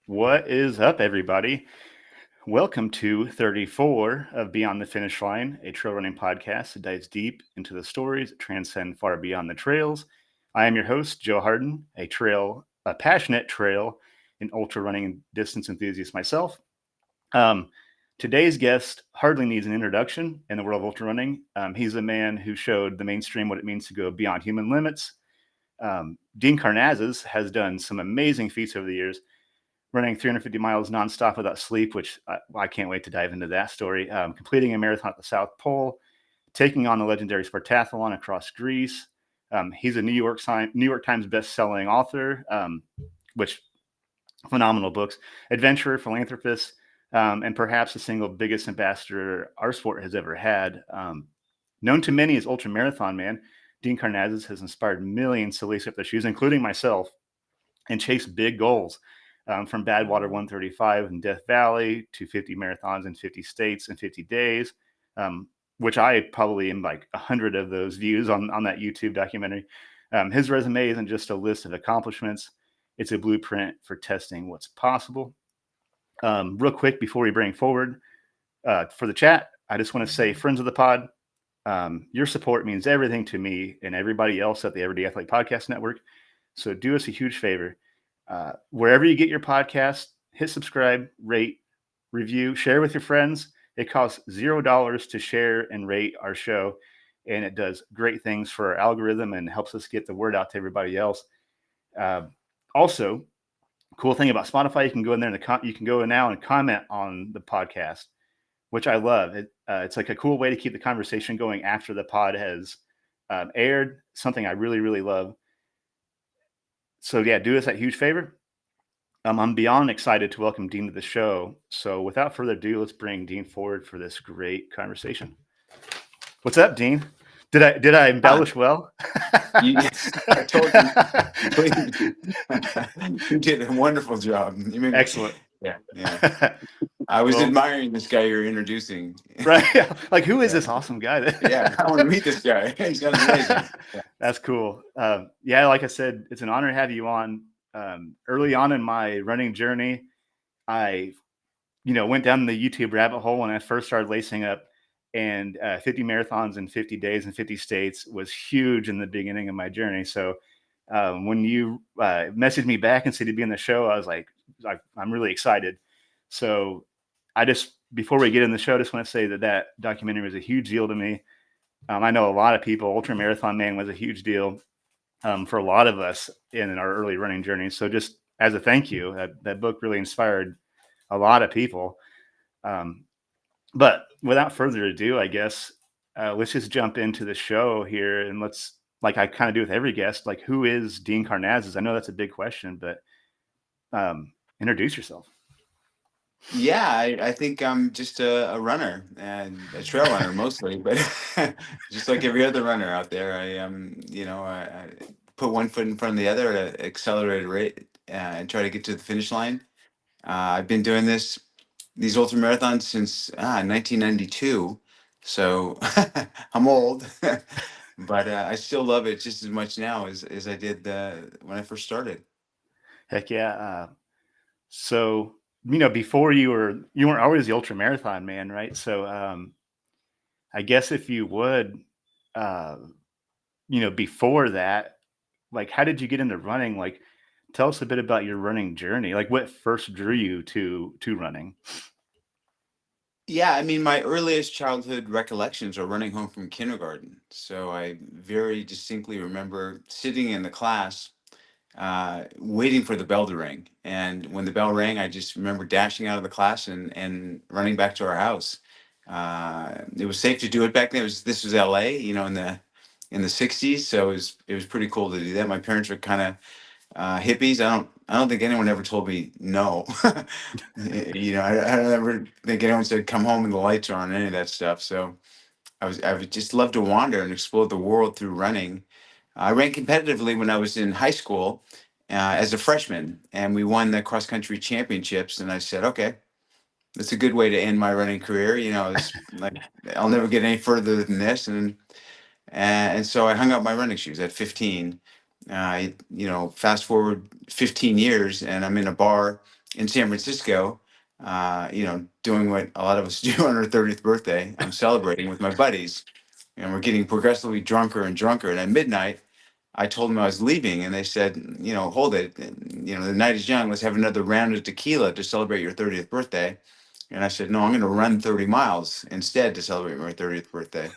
What is up, everybody? Welcome to 34 of Beyond the Finish Line, a trail running podcast that dives deep into the stories that transcend far beyond the trails. I am your host, Joe Hardin, a passionate trail and ultra running distance enthusiast myself. Um, Today's guest hardly needs an introduction in the world of ultra running. He's a man who showed the mainstream what it means to go beyond human limits. Dean Karnazes has done some amazing feats over the years, running 350 miles nonstop without sleep, which I can't wait to dive into that story. Completing a marathon at the South Pole, taking on the legendary Spartathlon across Greece. He's a New York Times best-selling author, which phenomenal books, adventurer, philanthropist, and perhaps the single biggest ambassador our sport has ever had. Known to many as Ultra Marathon Man, Dean Karnazes has inspired millions to lace up their shoes, including myself, and chase big goals. From Badwater 135 in Death Valley to 50 marathons in 50 states in 50 days, which I probably am like 100 of those views on that YouTube documentary. His resume isn't just a list of accomplishments. It's a blueprint for testing what's possible. Real quick, before we bring forward for the chat, I just want to say, friends of the pod, your support means everything to me and everybody else at the Everyday Athlete Podcast Network. So do us a huge favor. Wherever you get your podcast, hit subscribe, rate, review, share with your friends. It costs $0 to share and rate our show, and it does great things for our algorithm and helps us get the word out to everybody else. Also, cool thing about Spotify, you can go in there and you can go in now and comment on the podcast, which I love. It's like a cool way to keep the conversation going after the pod has aired. Something I really, really love. So yeah, do us that huge favor. I'm beyond excited to welcome Dean to the show. So without further ado, let's bring Dean forward for this great conversation. What's up, Dean? Did I embellish well? I told you, you did a wonderful job. Excellent. Yeah. I was admiring this guy you're introducing. Right. Like, who is this awesome guy? Yeah, I want to meet this guy. He sounds amazing. That's cool. Yeah, like I said, it's an honor to have you on. Early on in my running journey, I, went down the YouTube rabbit hole when I first started lacing up, and 50 marathons in 50 days in 50 states was huge in the beginning of my journey. So when you messaged me back and said to be in the show, I was like, I'm really excited. So before we get in the show, I just want to say that documentary was a huge deal to me. I know a lot of people. Ultra Marathon Man was a huge deal for a lot of us in our early running journey. So just as a thank you, that book really inspired a lot of people. But without further ado, I guess let's just jump into the show here, and let's, like I kind of do with every guest, like, who is Dean Karnazes? I know that's a big question, but introduce yourself. Yeah, I think I'm just a runner and a trail runner mostly, but just like every other runner out there, I put one foot in front of the other at an accelerated rate and try to get to the finish line. I've been doing these ultra marathons since 1992, so I'm old, but I still love it just as much now as I did when I first started. Heck yeah. So, before you weren't always the ultra marathon man, right? So, I guess if you would, before that, like, how did you get into running? Like, tell us a bit about your running journey. Like, what first drew you to running? Yeah, I mean, my earliest childhood recollections are running home from kindergarten. So I very distinctly remember sitting in the class, waiting for the bell to ring. And when the bell rang, I just remember dashing out of the class and running back to our house. It was safe to do it back then. This was LA, in the 60s. So it was pretty cool to do that. My parents were kind of hippies. I don't think anyone ever told me no. I don't ever think anyone said come home and the lights are on, any of that stuff. So I would just love to wander and explore the world through running. I ran competitively when I was in high school as a freshman, and we won the cross country championships. And I said, okay, that's a good way to end my running career. It's like I'll never get any further than this. And so I hung up my running shoes at 15. Fast forward 15 years, and I'm in a bar in San Francisco, doing what a lot of us do on our 30th birthday. I'm celebrating with my buddies, and we're getting progressively drunker and drunker. And at midnight, I told them I was leaving, and they said, hold it. The night is young. Let's have another round of tequila to celebrate your 30th birthday. And I said, no, I'm going to run 30 miles instead to celebrate my 30th birthday.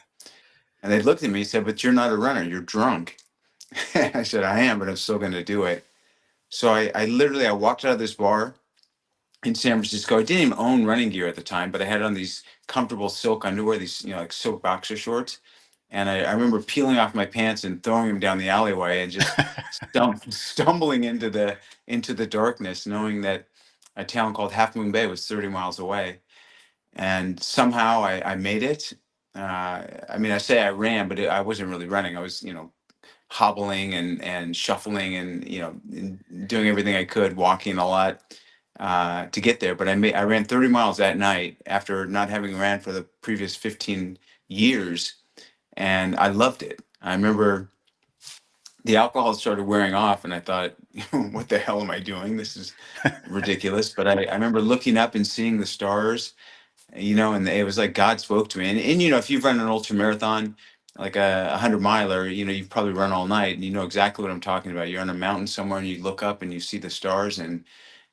And they looked at me and said, but you're not a runner. You're drunk. I said, I am, but I'm still going to do it. So I literally, I walked out of this bar in San Francisco. I didn't even own running gear at the time, but I had on these comfortable silk underwear, these, like silk boxer shorts. And I remember peeling off my pants and throwing them down the alleyway and just stumbling into the darkness, knowing that a town called Half Moon Bay was 30 miles away. And somehow I made it. I mean, I say I ran, but I wasn't really running. I was, hobbling and shuffling and doing everything I could, walking a lot to get there. But I ran 30 miles that night after not having ran for the previous 15 years, and I loved it. I remember the alcohol started wearing off, and I thought, what the hell am I doing? This is ridiculous. But I remember looking up and seeing the stars, and it was like God spoke to me. And if you've run an ultra marathon, like a 100 miler, you've probably run all night, and you know exactly what I'm talking about. You're on a mountain somewhere, and you look up and you see the stars, and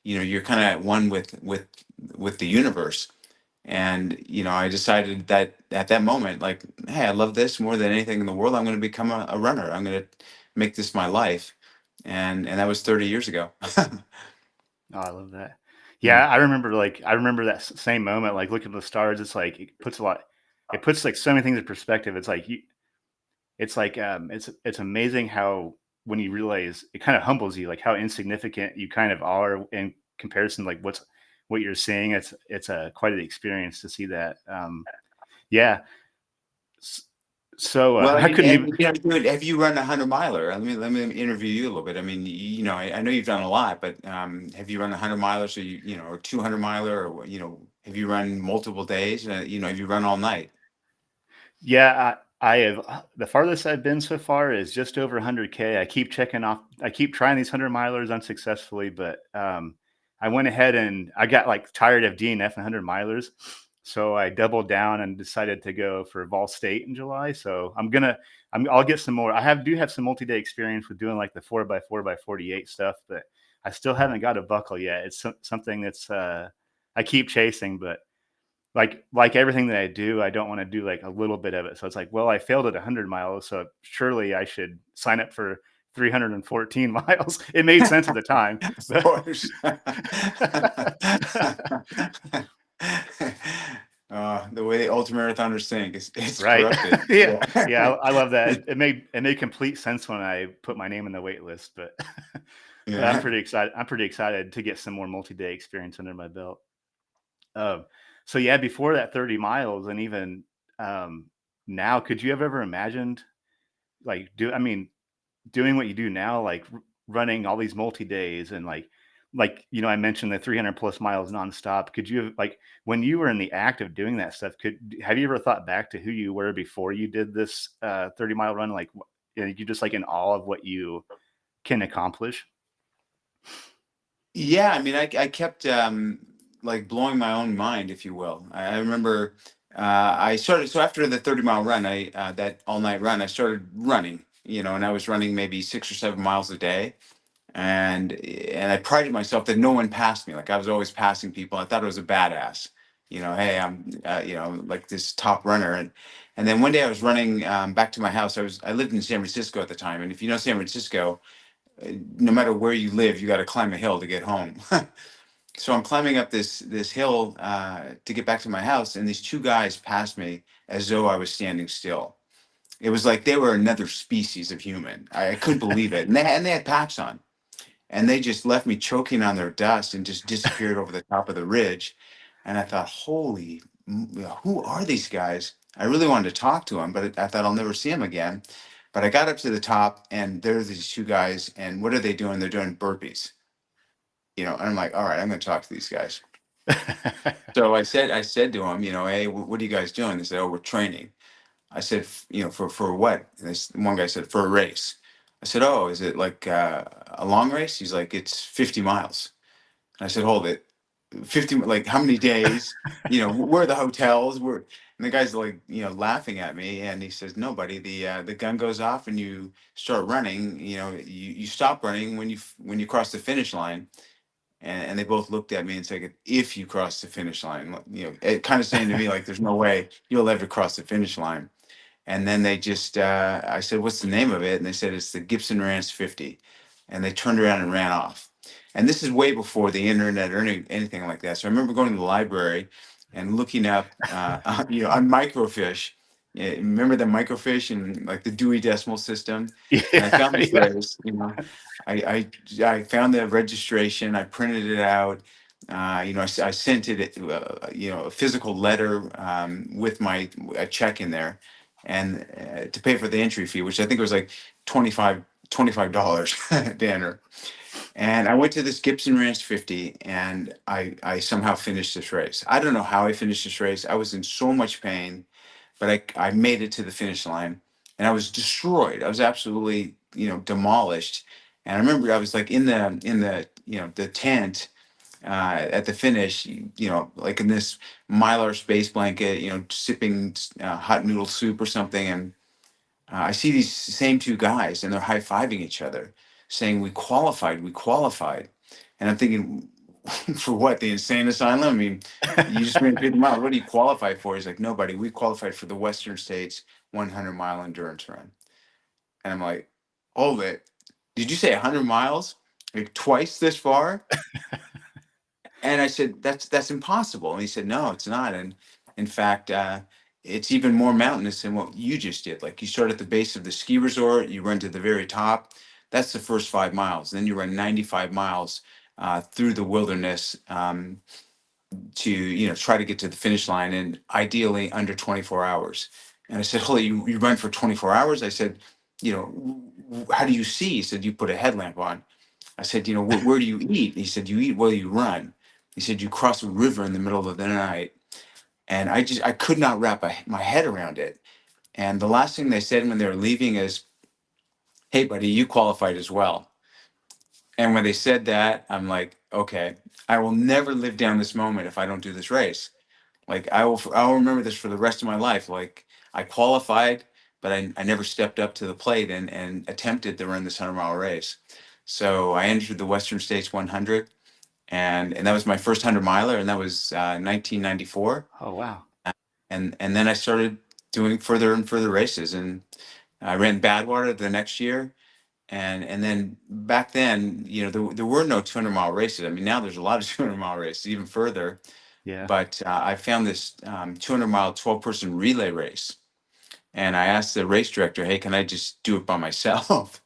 you're kind of at one with the universe. And I decided that at that moment, like, hey, I love this more than anything in the world. I'm going to become a runner. I'm going to make this my life, and that was 30 years ago. Oh, I love that. Mm. Yeah, I remember that same moment, like looking at the stars. It's like it puts like so many things in perspective. It's amazing how when you realize it kind of humbles you, like how insignificant you kind of are in comparison, to like what you're seeing. It's a quite an experience to see that. Yeah. S- So Well, I I mean, couldn't even. dude, have you run a 100 miler? Let me interview you a little bit. I mean, I know you've done a lot, but have you run a 100 miler? So or 200 miler, or have you run multiple days? Have you run all night? Yeah, I have the farthest I've been so far is just over 100K. I keep trying these 100 milers unsuccessfully, but I went ahead and I got like tired of DNF and 100 milers. So I doubled down and decided to go for Vol State in July. So I'll get some more. Do have some multi-day experience with doing like the 4x4x48 stuff, but I still haven't got a buckle yet. It's something that's I keep chasing, but like everything that I do, I don't want to do like a little bit of it. So it's like, well, I failed at 100 miles, so surely I should sign up for 314 miles. It made sense at the time, Of but course. The way the ultramarathoners think is it's right, corrupted. yeah, Yeah. yeah, I love that. It made complete sense when I put my name in the wait list, but but I'm Yeah. pretty excited. I'm pretty excited to get some more multi-day experience under my belt. Um, so yeah, before that 30 miles, and even um, now, could you have ever imagined like doing what you do now, like running all these multi days and I mentioned the 300 plus miles nonstop. Could you like when you were in the act of doing that stuff? Have you ever thought back to who you were before you did this 30-mile run? Like, you just like in awe of what you can accomplish. Yeah, I mean, I kept like blowing my own mind, if you will. I remember I started so after the 30-mile run, I that all night run, I started running, and I was running maybe 6 or 7 miles a day, and I prided myself that no one passed me. Like I was always passing people. I thought I was a badass. Hey, I'm like this top runner, and then one day I was running back to my house. I lived in San Francisco at the time, and if you know San Francisco, no matter where you live, you got to climb a hill to get home. So I'm climbing up this hill to get back to my house, and these two guys passed me as though I was standing still. It was like they were another species of human. I couldn't believe it, and they had packs on, and they just left me choking on their dust and just disappeared over the top of the ridge. And I thought, who are these guys? I really wanted to talk to them, but I thought I'll never see them again. But I got up to the top, and there's these two guys, and what are they doing? They're doing burpees, and I'm like, all right, I'm going to talk to these guys. So I said to them, hey, what are you guys doing? They said, oh, we're training. I said, for what? And one guy said, for a race. I said, oh, is it like a long race? He's like, it's 50 miles. And I said, hold it, 50, like how many days? Where are the hotels? Where? And the guy's like, laughing at me, and he says, no, buddy, the gun goes off and you start running. You stop running when you cross the finish line. And they both looked at me and said, if you cross the finish line, it kind of saying to me like, there's no way you'll ever cross the finish line. And then they just, I said, what's the name of it? And they said, it's the Gibson Ranch 50. And they turned around and ran off. And this is way before the internet or anything like that. So I remember going to the library and looking up, on microfiche. Yeah, remember the microfiche and like the Dewey Decimal System? And I Yeah, found this yeah. race. I found the registration. I printed it out. I sent it, a physical letter with a check in there, and to pay for the entry fee, which I think was like 25 dollars banner. And I went to this Gibson Ranch 50, and I somehow finished this race. I don't know how I finished this race. I was in so much pain, but I made it to the finish line, and I was destroyed. I was absolutely, demolished. And I remember I was like in the tent at the finish, like in this Mylar space blanket, sipping hot noodle soup or something. And I see these same two guys, and they're high fiving each other, saying, "We qualified, we qualified." And I'm thinking, for what? The insane asylum? I mean, you just ran 50 miles. What do you qualify for? He's like, "Nobody. We qualified for the Western States 100-mile endurance run." And I'm like, "Hold it. Did you say 100 miles? Like twice this far?" And I said, "That's impossible." And he said, "No, it's not. And in fact, it's even more mountainous than what you just did. Like you start at the base of the ski resort, you run to the very top. That's the first 5 miles. Then you run 95 miles through the wilderness to try to get to the finish line, and ideally under 24 hours." And I said, "Holy, you run for 24 hours?" I said, "How do you see?" He said, "You put a headlamp on." I said, where do you eat? He said, "You eat while you run." He said, "You cross a river in the middle of the night." And I could not wrap my head around it. And the last thing they said when they were leaving is, "Hey, buddy, you qualified as well." And when they said that, I'm like, okay, I will never live down this moment if I don't do this race. Like I'll remember this for the rest of my life. Like I qualified, but I never stepped up to the plate and attempted to run this 100-mile race. So I entered the Western States 100, and that was my first 100-miler, and that was 1994. Oh, wow. And then I started doing further and further races, and I ran Badwater the next year. And then back then, there were no 200-mile races. I mean, now there's a lot of 200-mile races, even further. Yeah. But I found this 200-mile 12-person relay race, and I asked the race director, "Hey, can I just do it by myself?"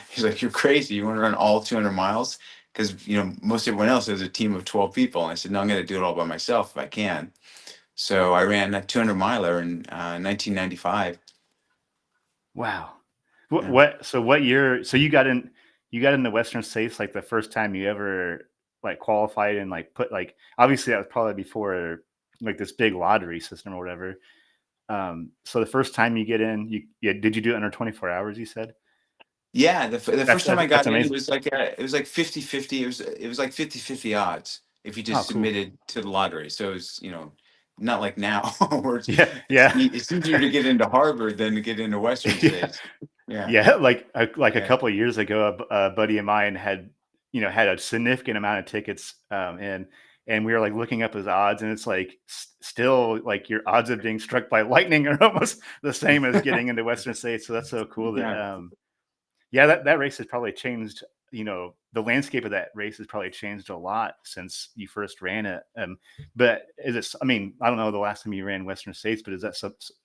He's like, "You're crazy. You want to run all 200 miles?" Because most everyone else has a team of 12 people. And I said, "No, I'm going to do it all by myself if I can." So I ran a 200 miler in 1995. Wow. What, Yeah. what, so what year, so you got in the Western States, like the first time you ever like qualified and like put like, obviously that was probably before like this big lottery system or whatever. So the first time you get in, did you do it under 24 hours, you said? Yeah, the That's, first time I that's got in, amazing. it was like 50-50. It was like 50-50 odds if you Oh, just cool. submitted to the lottery. So it was, not like now where Yeah. Yeah. it's easier to get into Harvard than to get into Western Yeah. states. Yeah. Yeah, like a Yeah. couple of years ago, a buddy of mine had, had a significant amount of tickets, and we were like looking up his odds, and it's like still like your odds of being struck by lightning are almost the same as getting into Western States. So that's so cool that, Yeah. yeah, that race has probably changed. The landscape of that race has probably changed a lot since you first ran it. But is it? I mean, I don't know the last time you ran Western States, but is that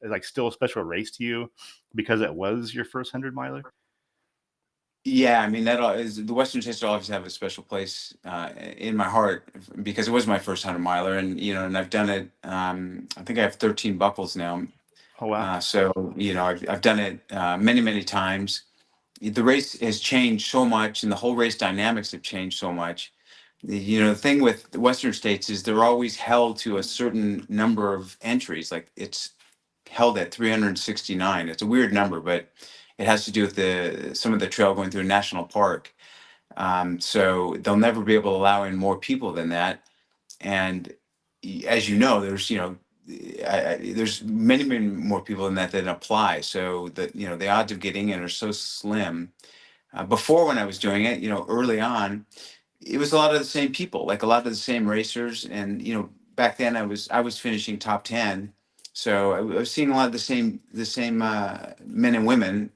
like still a special race to you because it was your first 100 miler? Yeah, I mean is the Western states will always have a special place in my heart because it was my first 100-miler, and and I've done it. I think I have 13 buckles now. Oh, wow. So I've done it many times. The race has changed so much, and the whole race dynamics have changed so much. The thing with the Western states is they're always held to a certain number of entries. Like it's held at 369. It's a weird number, but it has to do with the some of the trail going through a national park. So they'll never be able to allow in more people than that. And as you know, there's there's many more people than that apply. So the odds of getting in are so slim. Before, when I was doing it, early on, it was a lot of the same people, like a lot of the same racers. And back then I was finishing top 10, so I was seeing a lot of the same men and women.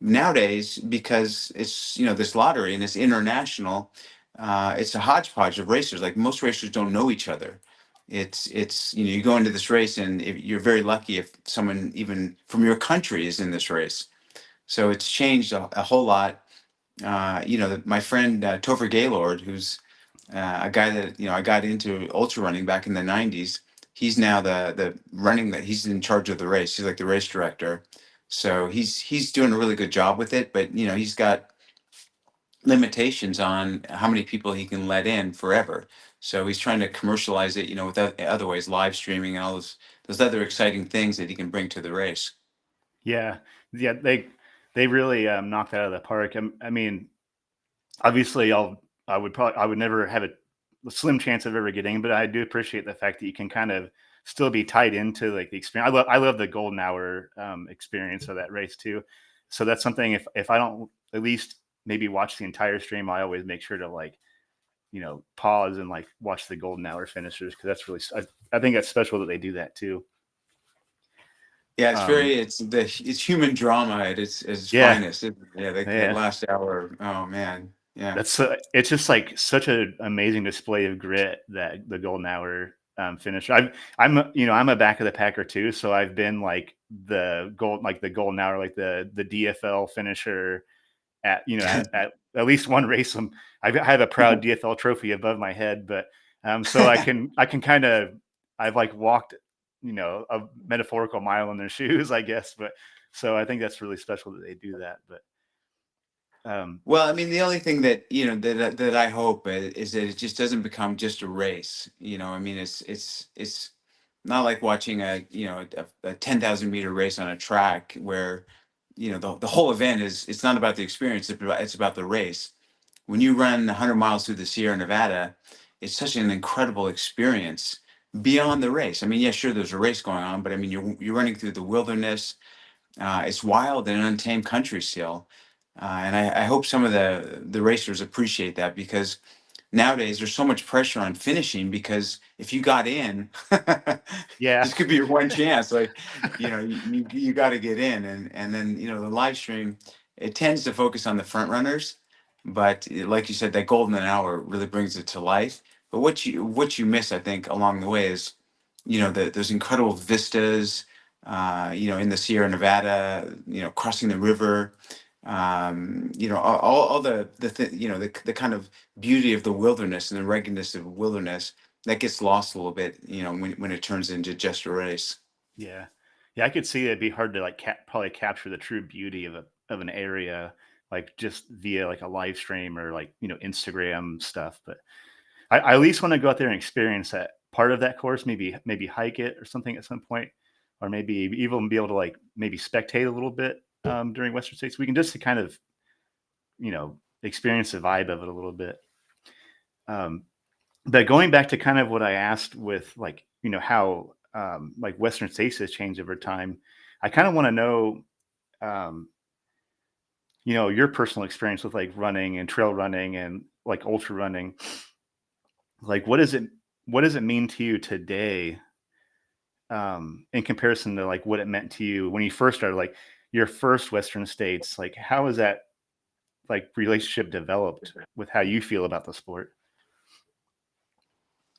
Nowadays, because it's this lottery and it's international, it's a hodgepodge of racers. Like, most racers don't know each other. It's you go into this race, and if you're very lucky if someone even from your country is in this race. So it's changed a whole lot. My friend Topher Gaylord, who's a guy that I got into ultra running back in the '90s. He's now the running that he's in charge of the race. He's like the race director. So he's doing a really good job with it, but he's got limitations on how many people he can let in forever. So he's trying to commercialize it, with other ways, live streaming and all those other exciting things that he can bring to the race. Yeah, yeah, they really knocked that out of the park. I mean, obviously, I would never have a slim chance of ever getting, but I do appreciate the fact that you can kind of still be tied into like the experience. I love the golden hour experience of that race too. So that's something, if I don't at least maybe watch the entire stream, I always make sure to like pause and like watch the golden hour finishers, because that's really I think that's special that they do that too. Yeah, Um, it's human drama at its yeah, finest. Yeah, that yeah. last hour. Oh man, yeah. That's it's just like such an amazing display of grit, that the golden hour finish. I'm a back of the packer too, so I've been like the golden hour, like the DFL finisher at at least one race. I have a proud DFL trophy above my head, but so I can kind of, I've like walked a metaphorical mile in their shoes, I guess. But so I think that's really special that they do that. But Well, I mean, the only thing that that I hope is that it just doesn't become just a race. I mean, it's not like watching a 10,000 meter race on a track where the whole event is, it's not about the experience, it's about the race. When you run 100 miles through the Sierra Nevada, it's such an incredible experience beyond the race. I mean, yeah, sure, there's a race going on, but I mean, you're running through the wilderness. It's wild and untamed country still, and I hope some of the racers appreciate that, because nowadays there's so much pressure on finishing, because if you got in, yeah, this could be your one chance. Like, you got to get in, and then the live stream, it tends to focus on the front runners, but like you said, that golden hour really brings it to life. But what you miss, I think, along the way is those incredible vistas, in the Sierra Nevada, crossing the river, all the kind of beauty of the wilderness and the ruggedness of wilderness that gets lost a little bit, when it turns into just a race. yeah, yeah. I could see it'd be hard to like probably capture the true beauty of an area, like just via like a live stream or like Instagram stuff. But I at least want to go out there and experience that part of that course. Maybe hike it or something at some point, or maybe even be able to like maybe spectate a little bit during Western States. We can just to kind of experience the vibe of it a little bit. Um, but going back to kind of what I asked with like how like Western States has changed over time, I kind of want to know um, your personal experience with like running and trail running and like ultra running. Like what does it mean to you today, in comparison to like what it meant to you when you first started, like your first Western States? Like how has that like relationship developed with how you feel about the sport?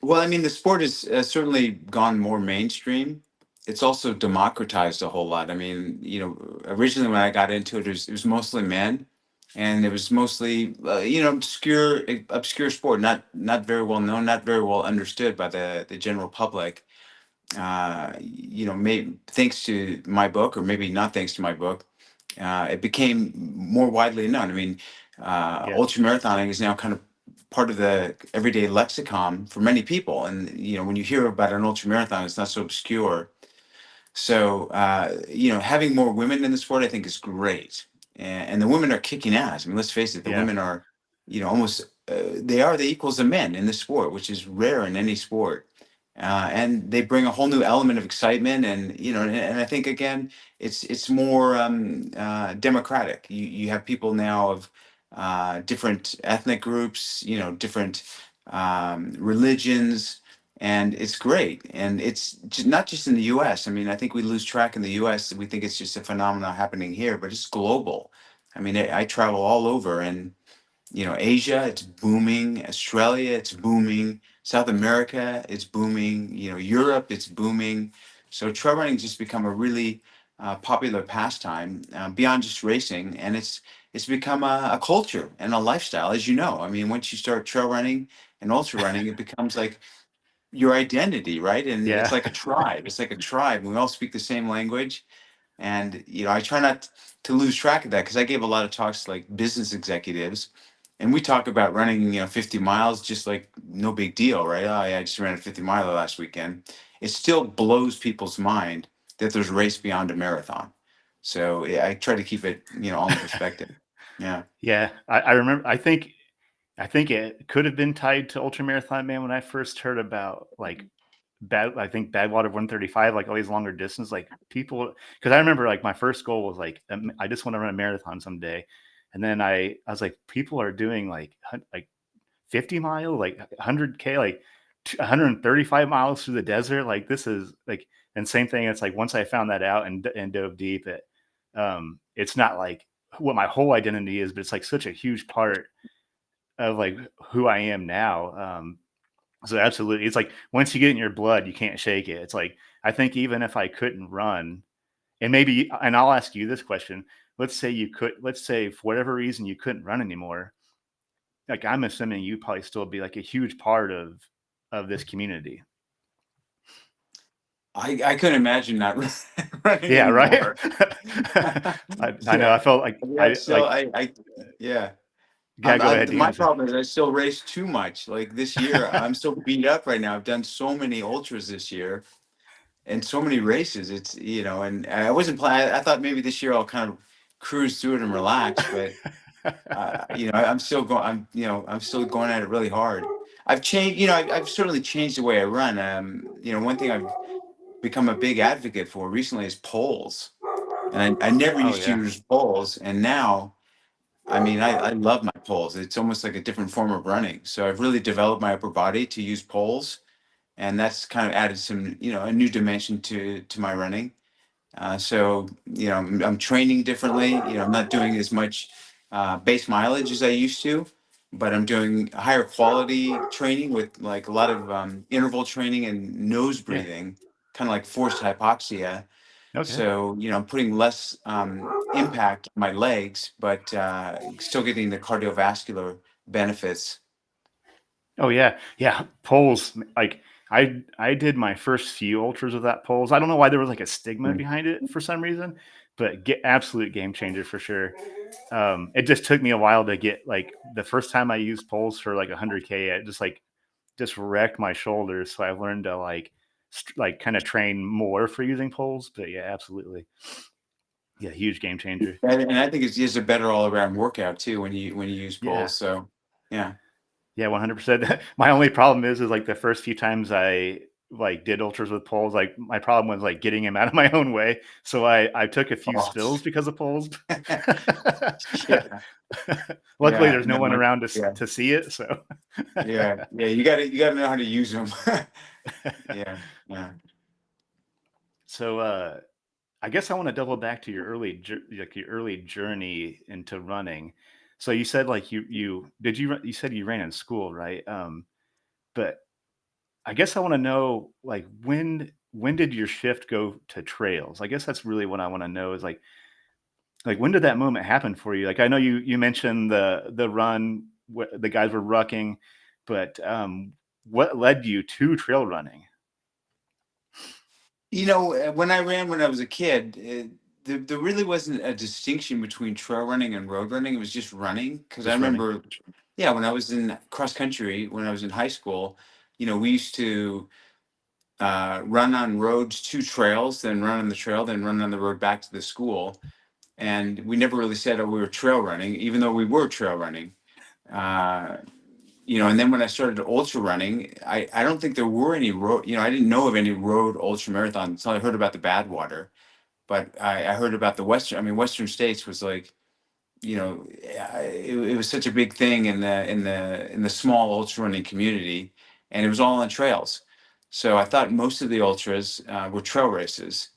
Well, I mean, the sport has certainly gone more mainstream. It's also democratized a whole lot. I mean, originally when I got into it, it was mostly men, and it was mostly obscure sport, not very well known, not very well understood by the general public. Maybe thanks to my book, or maybe not thanks to my book, it became more widely known. I mean, Yeah, ultramarathoning is now kind of part of the everyday lexicon for many people. And, when you hear about an ultramarathon, it's not so obscure. So, having more women in the sport, I think, is great. And the women are kicking ass. I mean, let's face it, the yeah, women are. almost they are the equals of men in the sport, which is rare in any sport. And they bring a whole new element of excitement, and and I think again, it's more democratic. You have people now of different ethnic groups, different religions, and it's great. And it's not just in the U.S. I mean, I think we lose track in the U.S. We think it's just a phenomenon happening here, but it's global. I mean, I travel all over, and Asia, it's booming. Australia, it's booming. South America, it's booming. Europe, it's booming. So trail running just become a really popular pastime beyond just racing, and it's become a culture and a lifestyle, as you know. I mean, once you start trail running and ultra running, it becomes like your identity, right? And it's Yeah. like a tribe. It's like a tribe. We all speak the same language, and I try not to lose track of that because I gave a lot of talks to like business executives, and we talk about running 50 miles just like no big deal, right? Oh yeah, I just ran a 50 miler last weekend. It still blows people's mind that there's a race beyond a marathon. So yeah, I try to keep it all in perspective. Yeah. Yeah. I remember. I think it could have been tied to ultra marathon man when I first heard about like I think Badwater 135, like all these longer distance, like people, because I remember like my first goal was like I just want to run a marathon someday, and then I was like people are doing like 50 mile, like 100K, like 135 miles through the desert, like this is like, and same thing. It's like once I found that out and dove deep, it's not like what my whole identity is, but it's like such a huge part of like who I am now. So absolutely, it's like once you get in your blood, you can't shake it. It's like I think even if I couldn't run, and maybe, and I'll ask you this question: let's say for whatever reason you couldn't run anymore. Like I'm assuming you'd probably still be like a huge part of this community. I couldn't imagine not running Yeah, right. anymore. I know. Yeah. I felt like I mean, I still, like. yeah. Yeah, go ahead. You My gonna say? problem is I still race too much. Like this year, I'm so beat up right now. I've done so many ultras this year and so many races. It's, and I wasn't planning. I thought maybe this year I'll kind of cruise through it and relax, but I'm still going. I'm still going at it really hard. I've changed. I've certainly changed the way I run. One thing I've become a big advocate for recently is poles, and I never Oh used to yeah. use poles, and now. I mean, I love my poles. It's almost like a different form of running. So I've really developed my upper body to use poles, and that's kind of added some, a new dimension to my running. So I'm training differently. I'm not doing as much base mileage as I used to, but I'm doing higher quality training with like a lot of interval training and nose Yeah. breathing, kind of like forced hypoxia. Okay. So, I'm putting less impact on my legs, but still getting the cardiovascular benefits. Oh yeah, yeah. Poles, like I did my first few ultras with that poles. I don't know why there was like a stigma Mm. behind it for some reason, but absolute game changer for sure. It just took me a while to get like the first time I used poles for like 100K, it just wrecked my shoulders. So I've learned to like kind of train more for using poles. But yeah, absolutely, yeah, huge game changer. And I think it's just a better all around workout too when you use Yeah, poles. So, yeah. yeah, 100%. My only problem is like the first few times I like did ultras with poles, like my problem was like getting him out of my own way. So I took a few Oh, spills because of poles. yeah, Luckily, yeah, there's no no, one around yeah, to see it. So yeah. You gotta know how to use them. Yeah, yeah. so I guess I want to double back to your like your early journey into running. So you said like you said you ran in school, right? But I guess I want to know like when did your shift go to trails? I guess that's really what I want to know is like when did that moment happen for you? Like I know you mentioned the run, the guys were rucking, but what led you to trail running? When I ran when I was a kid, there really wasn't a distinction between trail running and road running. It was just running. Because I Just running. remember, yeah, when I was in cross country, when I was in high school, we used to run on roads to trails, then run on the trail, then run on the road back to the school. And we never really said, oh, we were trail running, even though we were trail running. Uh, and then when I started ultra running, I don't think there were any road, I didn't know of any road ultra marathons until I heard about the Badwater. But I heard about the Western States was like, it was such a big thing in the small ultra running community, and it was all on trails. So I thought most of the ultras were trail races,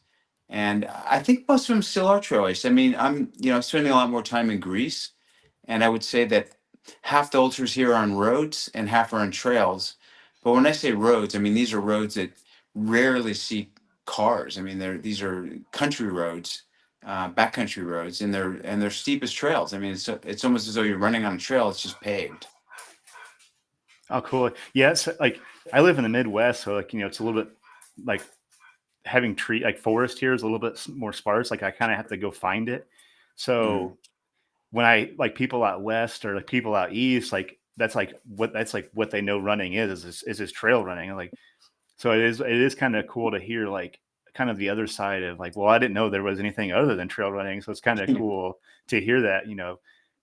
and I think most of them still are trail races. I mean, I'm spending a lot more time in Greece, and I would say that half the ultras here are on roads and half are on trails. But when I say roads, I mean these are roads that rarely see cars. I mean, these are country roads, backcountry roads, and they're steep as trails. I mean, it's almost as though you're running on a trail. It's just paved. Oh, cool. Yeah, it's like I live in the Midwest, so like it's a little bit like having tree like forest here is a little bit more sparse. Like I kind of have to go find it. Mm. So when I like people out west or like people out east, like that's like what they know running is this trail running. Like so it is kind of cool to hear like kind of the other side of like, well, I didn't know there was anything other than trail running. So it's kind of cool to hear that.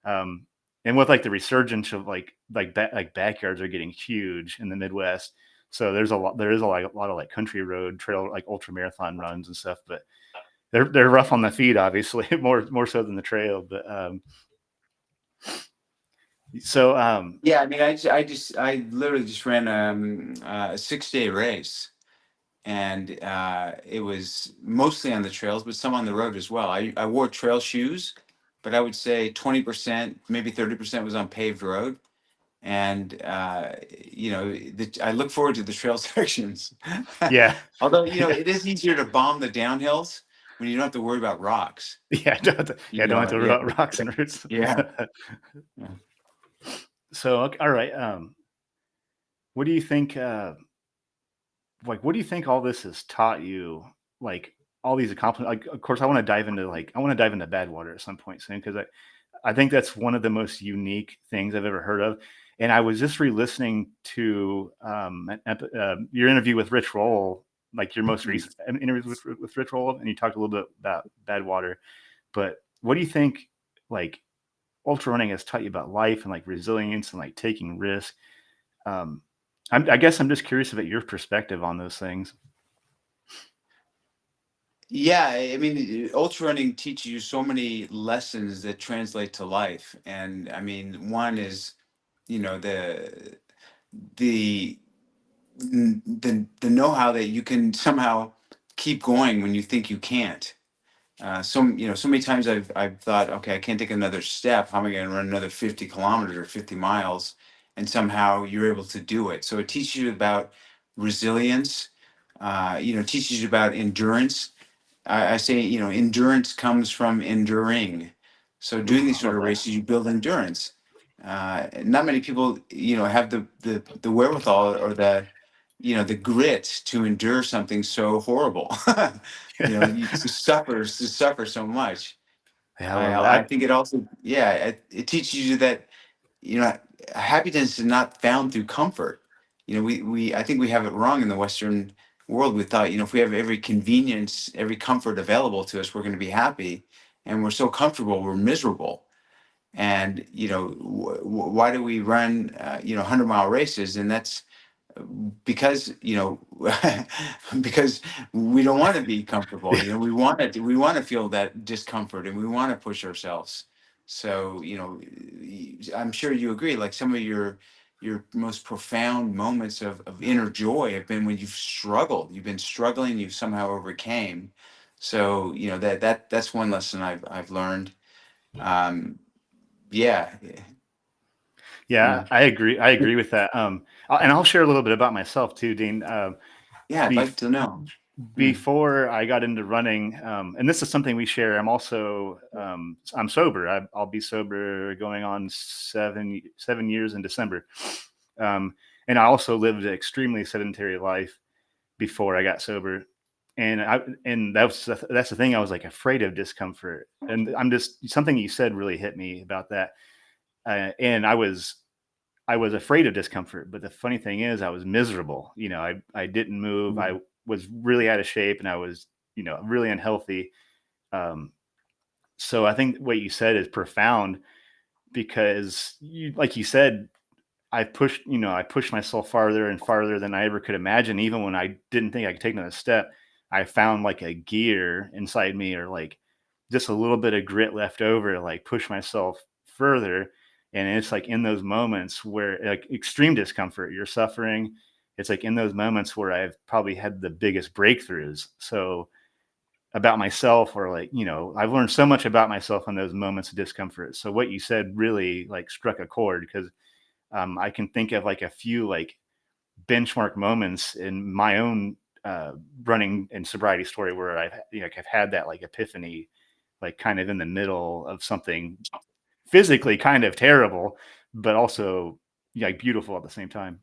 Um, and with like the resurgence of like backyards are getting huge in the Midwest. So there is a lot of like country road trail, like ultra marathon runs and stuff, but they're rough on the feet, obviously more so than the trail. But so Yeah, I mean, I literally just ran a 6 day race, and it was mostly on the trails, but some on the road as well. I wore trail shoes, but I would say 20%, maybe 30% was on paved road. And I look forward to the trail sections. yeah, Although yeah, it is easier to bomb the downhills when you don't have to worry about rocks. yeah. Don't have to worry Yeah, about rocks and roots. yeah. Yeah. So okay, all right. What do you think? What do you think all this has taught you? Like all these accomplishments. Like, of course, I want to dive into bad water at some point soon because I think that's one of the most unique things I've ever heard of. And I was just re-listening to your interview with Rich Roll, like your most Mm. recent interview with Rich Roll, and you talked a little bit about bad water. But what do you think? Like ultra running has taught you about life and like resilience and like taking risk. Um, I guess I'm just curious about your perspective on those things. Yeah, I mean, ultra running teaches you so many lessons that translate to life. And I mean, one is, you know, the the know-how that you can somehow keep going when you think you can't. So many times I've thought, okay, I can't take another step. How am I going to run another 50 kilometers or 50 miles? And somehow you're able to do it. So it teaches you about resilience. Teaches you about endurance. I say, endurance comes from enduring. So doing Ooh, these I sort love of that. races, you build endurance. Not many people, have the wherewithal or the grit to endure something so horrible. To suffer so much. Yeah, I love I that. think it also, yeah, it teaches you that you know happiness is not found through comfort. We I think we have it wrong in the Western world. We thought, if we have every convenience, every comfort available to us, we're going to be happy, and we're so comfortable we're miserable. And why do we run 100-mile races? And that's because because we don't want to be comfortable. Yeah, We want to feel that discomfort, and we want to push ourselves. So I'm sure you agree, like some of your most profound moments of inner joy have been when you've been struggling, you've somehow overcame. So that's one lesson I've learned. um yeah. yeah, Yeah. I agree. I agree with that. And I'll share a little bit about myself too, Dean. Yeah, I'd Be- like to know. Mm. Before I got into running, and this is something we share. I'm sober. I'll be sober going on seven years in December. Um, and I also lived an extremely sedentary life before I got sober. And that's the thing. I was like afraid of discomfort, and I'm just something you said really hit me about that. And I was afraid of discomfort, but the funny thing is, I was miserable. I didn't move. Mm. I was really out of shape, and I was really unhealthy. Um, so I think what you said is profound. because like you said, I pushed myself farther and farther than I ever could imagine. Even when I didn't think I could take another step, I found like a gear inside me, or like just a little bit of grit left over to like push myself further. And it's like in those moments where like extreme discomfort, you're suffering. It's like in those moments where I've probably had the biggest breakthroughs. So about myself, or like, I've learned so much about myself in those moments of discomfort. So what you said really like struck a chord, because I can think of like a few like benchmark moments in my own running and sobriety story where I've had that like epiphany, like kind of in the middle of something physically kind of terrible, but also like beautiful at the same time.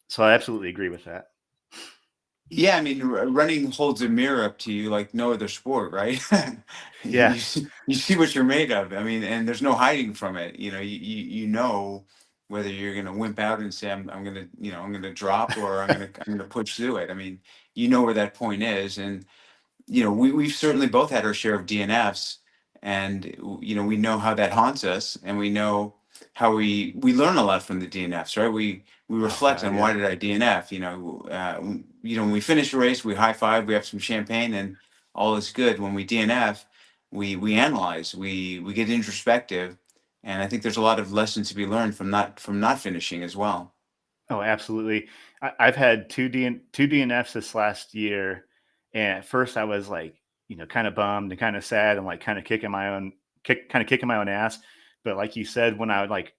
So I absolutely agree with that. Yeah, I mean, running holds a mirror up to you like no other sport, right? Yeah. You see what you're made of. I mean, and there's no hiding from it. You know whether you're going to wimp out and say I'm going to I'm going to drop, or I'm going to push through it. I mean, you know where that point is, and we've certainly both had our share of DNFs, and we know how that haunts us, and we know how we learn a lot from the DNFs, right? We Oh reflect God. on Yeah. why did I DNF. When we finish a race, we high five, we have some champagne, and all is good. When we DNF, we analyze, we get introspective, and I think there's a lot of lessons to be learned from not finishing as well. Oh, absolutely. I've had two DNFs this last year, and at first I was like, kind of bummed and kind of sad and like kind of kicking my own ass. But like you said, when I would like,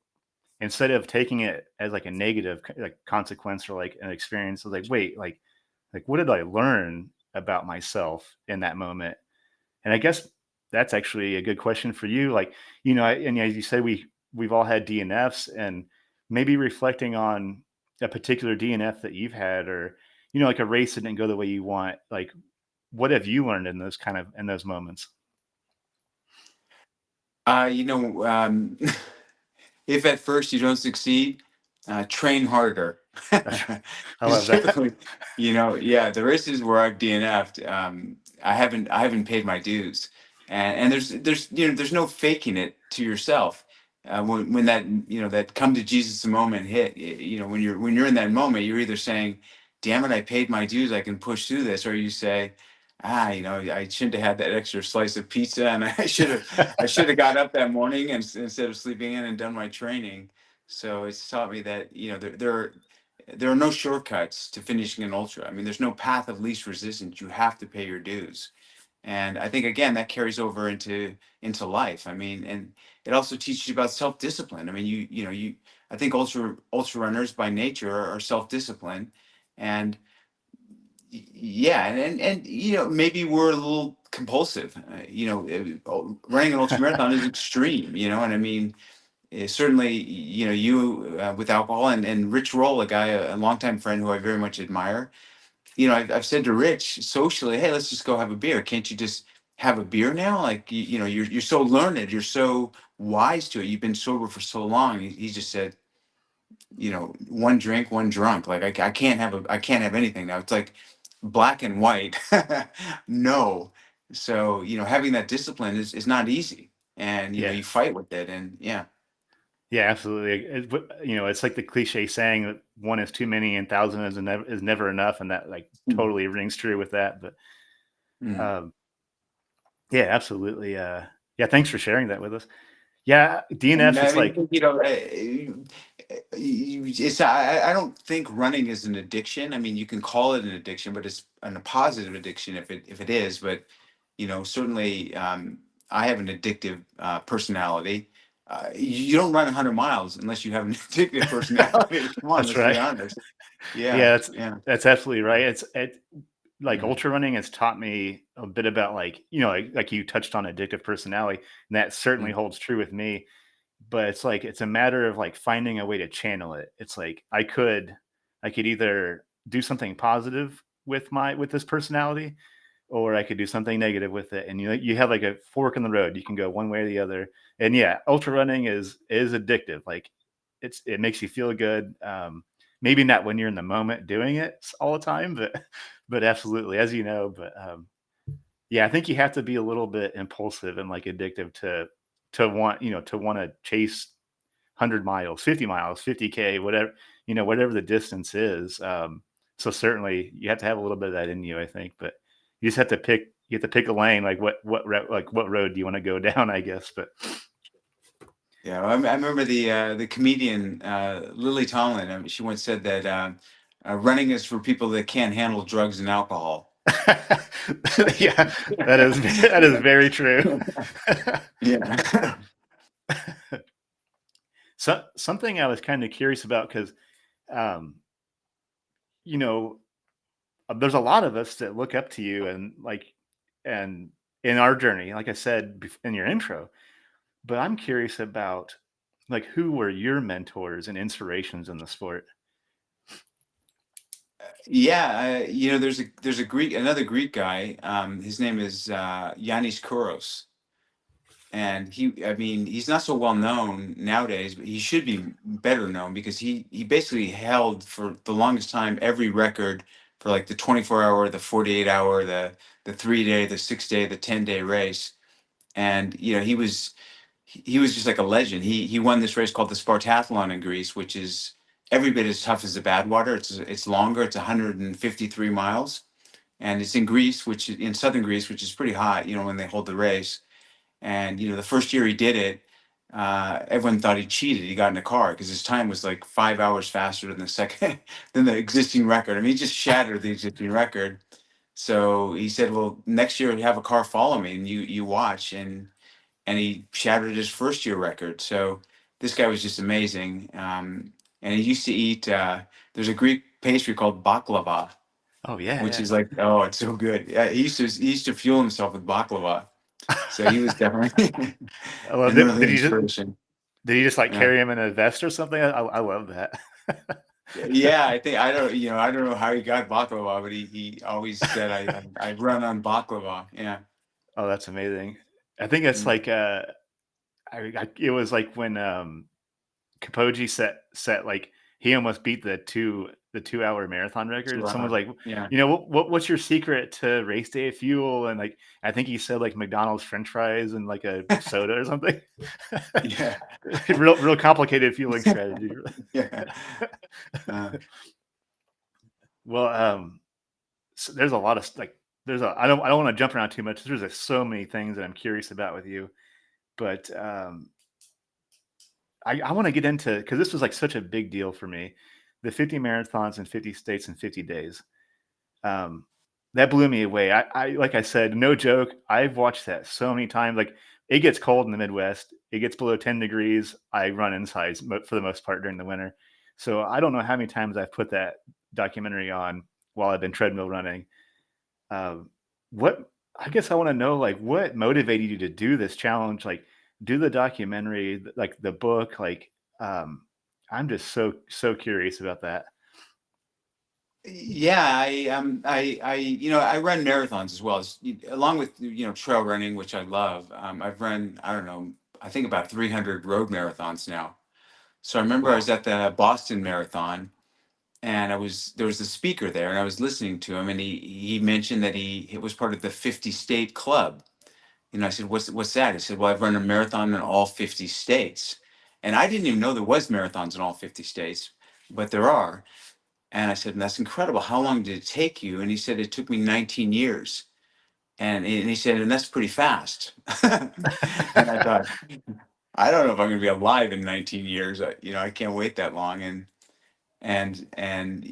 instead of taking it as like a negative like consequence or like an experience, I was like, wait, like what did I learn about myself in that moment? And I guess that's actually a good question for you. Like, and as you said, we've all had DNFs, and maybe reflecting on a particular DNF that you've had, or like a race that didn't go the way you want. Like, what have you learned in those moments? Uh, you know, um, if at first you don't succeed, train harder. That's I Because love that. typically, yeah, the races where I've DNF'd, I haven't paid my dues, and there's no faking it to yourself. When that come to Jesus moment hit, when you're in that moment, you're either saying, "Damn it, I paid my dues, I can push through this," or you say, I shouldn't have had that extra slice of pizza, and I should have got up that morning and instead of sleeping in and done my training. So it's taught me that there are no shortcuts to finishing an ultra. I mean, there's no path of least resistance. You have to pay your dues, and I think again that carries over into life. I mean, and it also teaches you about self discipline. I mean, I think ultra runners by nature are self disciplined, and yeah, and maybe we're a little compulsive. Running an ultra marathon is extreme, and I mean, certainly, you with alcohol, and Rich Roll, a guy, a longtime friend who I very much admire. I've said to Rich socially, hey, let's just go have a beer. Can't you just have a beer now? Like, you're so learned, you're so wise to it. You've been sober for so long. He just said, one drink, one drunk. Like I can't have anything now. It's like black and white. No. So, having that discipline is not easy. And, Yeah. you fight with it, and yeah. Yeah, absolutely. It's like the cliche saying that one is too many and thousand is never enough, and that like Mm. totally rings true with that. But Mm. um, yeah, absolutely. Yeah, thanks for sharing that with us. Yeah, And DNFs. I It's mean, like I don't think running is an addiction. I mean, you can call it an addiction, but it's a positive addiction if it is. But certainly, I have an addictive personality. You don't run 100 miles unless you have an addictive personality. Come on, that's let's be right. honest. Yeah, Yeah, that's yeah. that's absolutely right. It like Mm, ultra running has taught me a bit about like like you touched on addictive personality, and that certainly mm, holds true with me. But it's like it's a matter of like finding a way to channel it. It's like I could either do something positive with this personality, or I could do something negative with it. And you have like a fork in the road. You can go one way or the other. And yeah, ultra running is addictive. Like it makes you feel good. Maybe not when you're in the moment doing it all the time, but but absolutely, as you know. But yeah, I think you have to be a little bit impulsive and like addictive to want to chase 100 miles, 50 miles, 50K, whatever, whatever the distance is. So certainly you have to have a little bit of that in you, I think, but you just have to pick a lane. Like what road do you want to go down, I guess. But Yeah, I remember the comedian Lily Tomlin. I mean, she once said that running is for people that can't handle drugs and alcohol. yeah, that is very true. Yeah. So something I was kind of curious about because, um, you know, there's a lot of us that look up to you and in our journey, like I said in your intro. But I'm curious about like who were your mentors and inspirations in the sport? Yeah, there's another Greek guy. His name is Yanis Kouros, and I mean, he's not so well known nowadays, but he should be better known because he basically held for the longest time every record for like the 24-hour, the 48-hour, the 3-day, the 6-day, the 10-day race, and he was just like a legend. He won this race called the Spartathlon in Greece, which is every bit as tough as the Badwater. It's longer. It's 153 miles, and it's in Greece, which in southern Greece, which is pretty hot. When they hold the race, and the first year he did it, everyone thought he cheated. He got in a car because his time was like 5 hours faster than the second than the existing record. I mean, he just shattered the existing record. So he said, "Well, next year have a car follow me, and you watch." And he shattered his first year record. So this guy was just amazing. And he used to eat. There's a Greek pastry called baklava, Oh yeah, which yeah. is like, oh, it's so good. Yeah, he used to fuel himself with baklava. So he was definitely I love an it. early inspiration. Did he just like Yeah. carry him in a vest or something? I love that. Yeah, I don't know how he got baklava, but he always said I run on baklava. Yeah. Oh, that's amazing. I think it's Mm. like it was like when Kapoji set like he almost beat the 2 hour marathon record. Someone's 2 hour. like, Yeah. what's your secret to race day fuel? And like I think he said like McDonald's French fries and like a soda or something. Yeah. real complicated fueling strategy. Yeah. Uh, Well, so there's a lot of like I don't want to jump around too much. There's like, so many things that I'm curious about with you, but I want to get into because this was like such a big deal for me, the 50 marathons in 50 states in 50 days. Um, that blew me away. I like I said, no joke. I've watched that so many times. Like it gets cold in the Midwest. It gets below 10 degrees. I run inside for the most part during the winter. So I don't know how many times I've put that documentary on while I've been treadmill running. Um, what I guess I want to know, like, what motivated you to do this challenge? Like, do the documentary, like the book. Like, um, I'm just so curious about that. Yeah, I run marathons as well as along with trail running, which I love. I've run, I don't know, I think about 300 road marathons now. So I remember I Wow. was at the Boston Marathon, and there was a speaker there, and I was listening to him, and he mentioned that he was part of the 50 state club. I said, what's that? He said, well, I've run a marathon in all 50 states, and I didn't even know there was marathons in all 50 states, but there are. And I said, that's incredible. How long did it take you? And he said, it took me 19 years. And he said, and that's pretty fast. And I thought, I don't know if I'm going to be alive in 19 years. I can't wait that long. And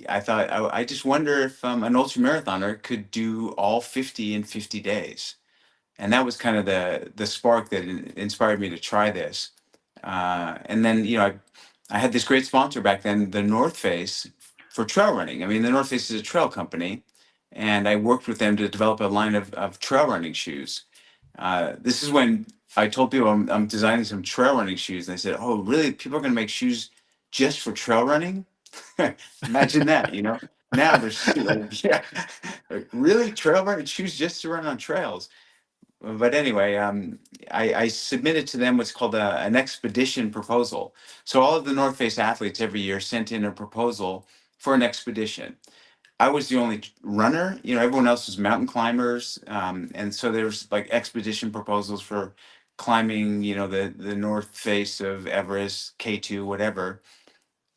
I thought, I just wonder if an ultra marathoner could do all 50 in 50 days. And that was kind of the spark that inspired me to try this. And then, I had this great sponsor back then, the North Face, for trail running. I mean, the North Face is a trail company, and I worked with them to develop a line of trail running shoes. This is when I told people I'm designing some trail running shoes. And they said, "Oh, really? People are going to make shoes just for trail running?" Imagine that. Now there's like, yeah, like, really trail running shoes just to run on trails. But anyway, I submitted to them what's called an expedition proposal. So all of the North Face athletes every year sent in a proposal for an expedition. I was the only runner. Everyone else was mountain climbers, and so there's like expedition proposals for climbing, the north face of Everest, K2, whatever.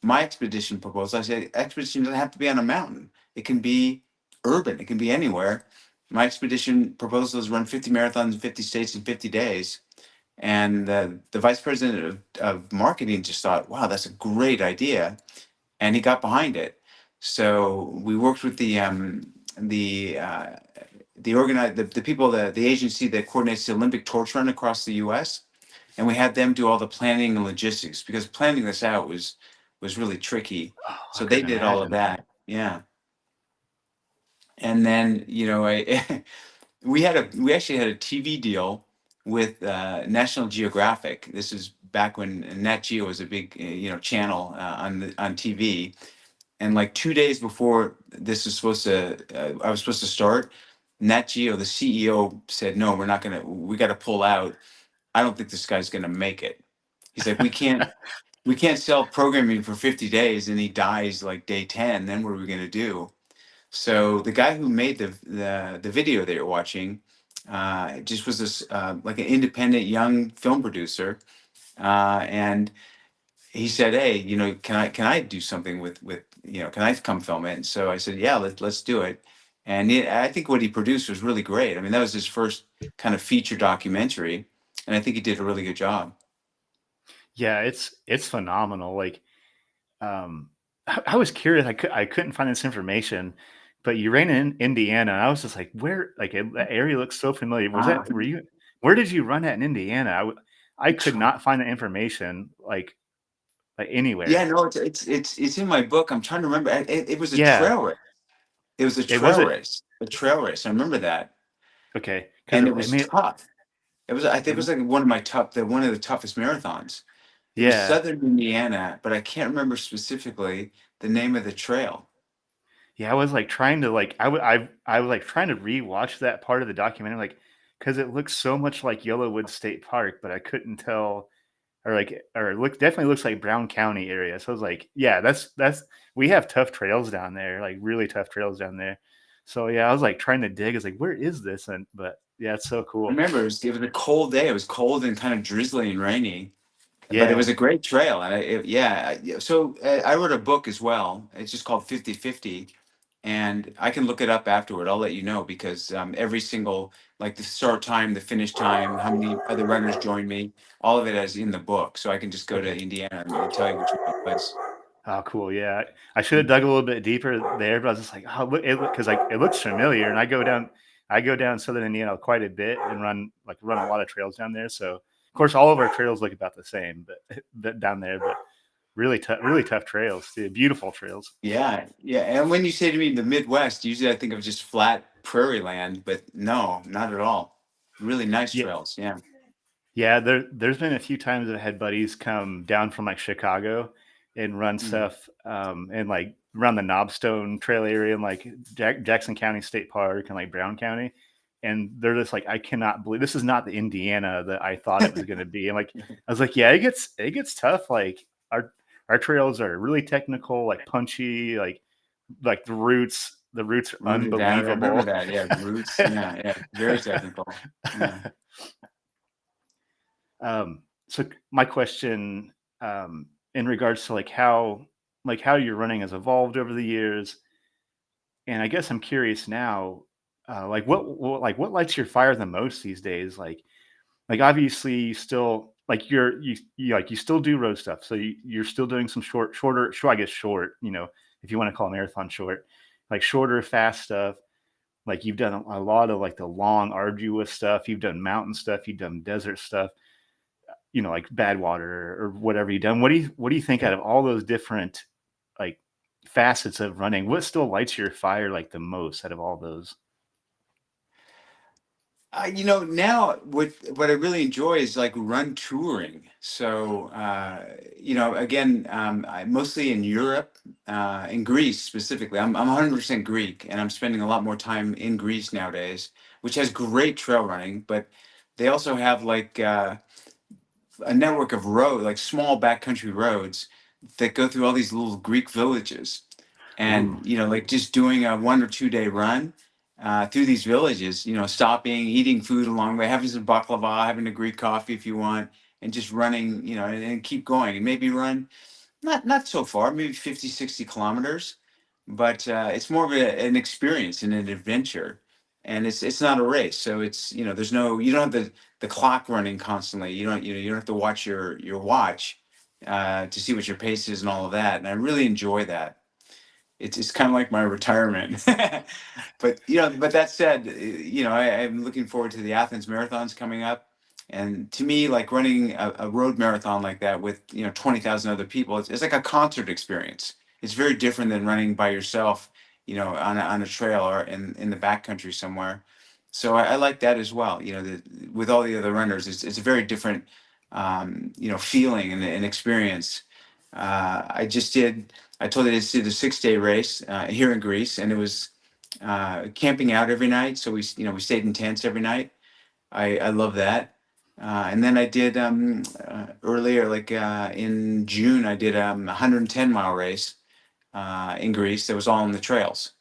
My expedition proposal, I said, expedition doesn't have to be on a mountain. It can be urban. It can be anywhere. My expedition proposal is run 50 marathons in 50 states in 50 days. And the vice president of marketing just thought, wow, that's a great idea. And he got behind it. So we worked with the the people, the agency that coordinates the Olympic torch run across the U.S. And we had them do all the planning and logistics, because planning this out was really tricky. Oh, I So they couldn't did all of imagine. that. Yeah. And then, we actually had a TV deal with National Geographic. This is back when Nat Geo was a big channel on TV. And like 2 days before this was supposed to, I was supposed to start, Nat Geo, the CEO, said, "No, we got to pull out. I don't think this guy's gonna make it." He's like, "We can't sell programming for 50 days," and he dies like day 10. Then what are we gonna do? So the guy who made the video that you're watching, just was this like an independent young film producer, and he said, "Hey, can I do something with can I come film it?" And so I said, "Yeah, let's do it." And I think what he produced was really great. I mean, that was his first kind of feature documentary, and I think he did a really good job. Yeah, it's phenomenal. Like, I was curious. I couldn't find this information, but you ran in Indiana. And I was just like, where? Like, that area looks so familiar. Was Ah, that? Were you? Where did you run at in Indiana? I could not find the information like yeah, anywhere. no, it's in my book. I'm trying to remember. It was a Yeah, trail race. It was a it trail wasn't race. A trail race. I remember that, okay because and it I was mean, tough. I think it it, was like one of the toughest marathons. It was yeah, Southern Indiana, but I can't remember specifically the name of the trail. yeah. I was like trying to like I was like trying to rewatch that part of the documentary, like because it looks so much like Yellowwood State Park, but I couldn't tell or it look definitely looks like Brown County area. So I was like, yeah, that's we have tough trails down there, like really tough trails down there. So yeah, I was like trying to dig. I was like, where is this? And but yeah, it's so I cool. remember it was a cold day. It was cold and kind of drizzly and rainy, but it was Yeah. a great trail. And yeah. So I wrote a book as well. It's just called 50/50, and I can look it up afterward. I'll let you know, because every single, like, the start time, the finish time, how many other runners joined me, all of it is in the book. So I can just go to Okay. Indiana and tell you which one it was. Oh, cool. Yeah, I should have dug a little bit deeper there, but I was just like, oh, look, because like it looks familiar, and I go down Southern Indiana quite a bit and run a lot of trails down there. So of course, all of our trails look about the same, but down there, but really tough trails, too. Beautiful trails. Yeah, yeah. And when you say to me the Midwest, usually I think of just flat prairie land, but no, not at all. Really nice Yeah, trails. Yeah. yeah, there's been a few times that I had buddies come down from like Chicago and run Mm. stuff and like around the Knobstone Trail area and like Jackson County State Park and like Brown County. And they're just like, I cannot believe this is not the Indiana that I thought it was going to be. And like, I was like, yeah, it gets tough. Like our trails are really technical, like punchy, like the roots are Rooted down. I remember unbelievable. that. Yeah, roots. Yeah, yeah. Very technical. Yeah. So my question, in regards to like how your running has evolved over the years, and I guess I'm curious now, like what lights your fire the most these days? Like obviously you still like you still do road stuff, so you're still doing some shorter, I guess short, if you want to call a marathon short, like shorter, fast stuff. Like you've done a lot of like the long, arduous stuff. You've done mountain stuff. You've done desert stuff, like Badwater or whatever you've done. What do you think out of all those different like facets of running? What still lights your fire like the most out of all those? Now what I really enjoy is like run touring. So, again, mostly in Europe, in Greece specifically. I'm 100% Greek, and I'm spending a lot more time in Greece nowadays, which has great trail running, but they also have like a network of like small backcountry roads that go through all these little Greek villages. Ooh, And, like just doing a 1 or 2 day run, through these villages, stopping, eating food along the way, having some baklava, having a Greek coffee if you want, and just running, and keep going, and maybe run not so far, maybe 50, 60 kilometers, but it's more of an experience and an adventure, and it's not a race. So it's there's no you don't have the clock running constantly. You don't have to watch your watch to see what your pace is and all of that. And I really enjoy that. It's kind of like my retirement. But but that said, I'm looking forward to the Athens marathons coming up. And to me, like running a road marathon like that with 20,000 other people, it's like a concert experience. It's very different than running by yourself, on a trail or in the backcountry somewhere. So I like that as well. With all the other runners, it's a very different feeling and experience. I just did. I told you I just did a 6-day race here in Greece, and it was camping out every night. So we stayed in tents every night. I love that. And then I did earlier, like in June, I did a 110-mile race in Greece. That was all on the trails.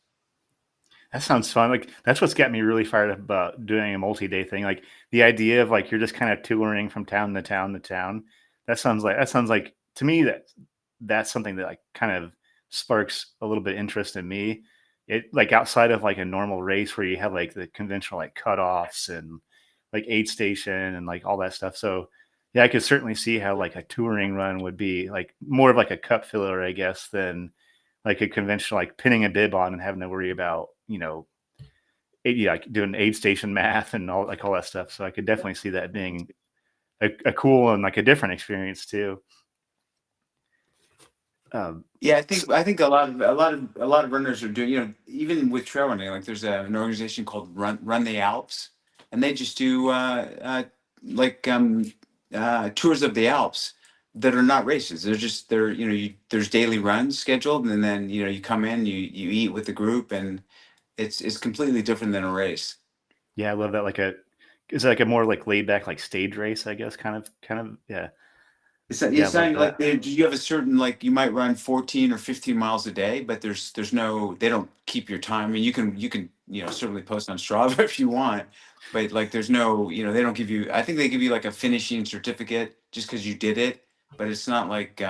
That sounds fun. Like that's what's got me really fired up about doing a multi-day thing. Like the idea of like you're just kind of touring from town to town to town. That sounds like to me that's something that like kind of sparks a little bit interest in me. It like outside of like a normal race where you have like the conventional like cutoffs and like aid station and like all that stuff. So yeah, I could certainly see how like a touring run would be like more of like a cup filler, I guess, than like a conventional like pinning a bib on and having to worry about yeah, like doing aid station math and all that stuff. So I could definitely see that being a cool and like a different experience too. Um, Yeah, so, I think a lot of runners are doing, even with trail running. Like there's an organization called Run the Alps, and they just do like tours of the Alps that are not races. They're there's daily runs scheduled, and then you come in, you eat with the group, and it's completely different than a race. yeah, I love that. Like a is it like a more like laid back like stage race, I guess, kind of yeah. Yeah, I It's love not that. like you have a certain, like, you might run 14 or 15 miles a day, but there's no, they don't keep your time. I mean, you can certainly post on Strava if you want, but like there's no, they don't give you, I think they give you like a finishing certificate just because you did it, but it's not like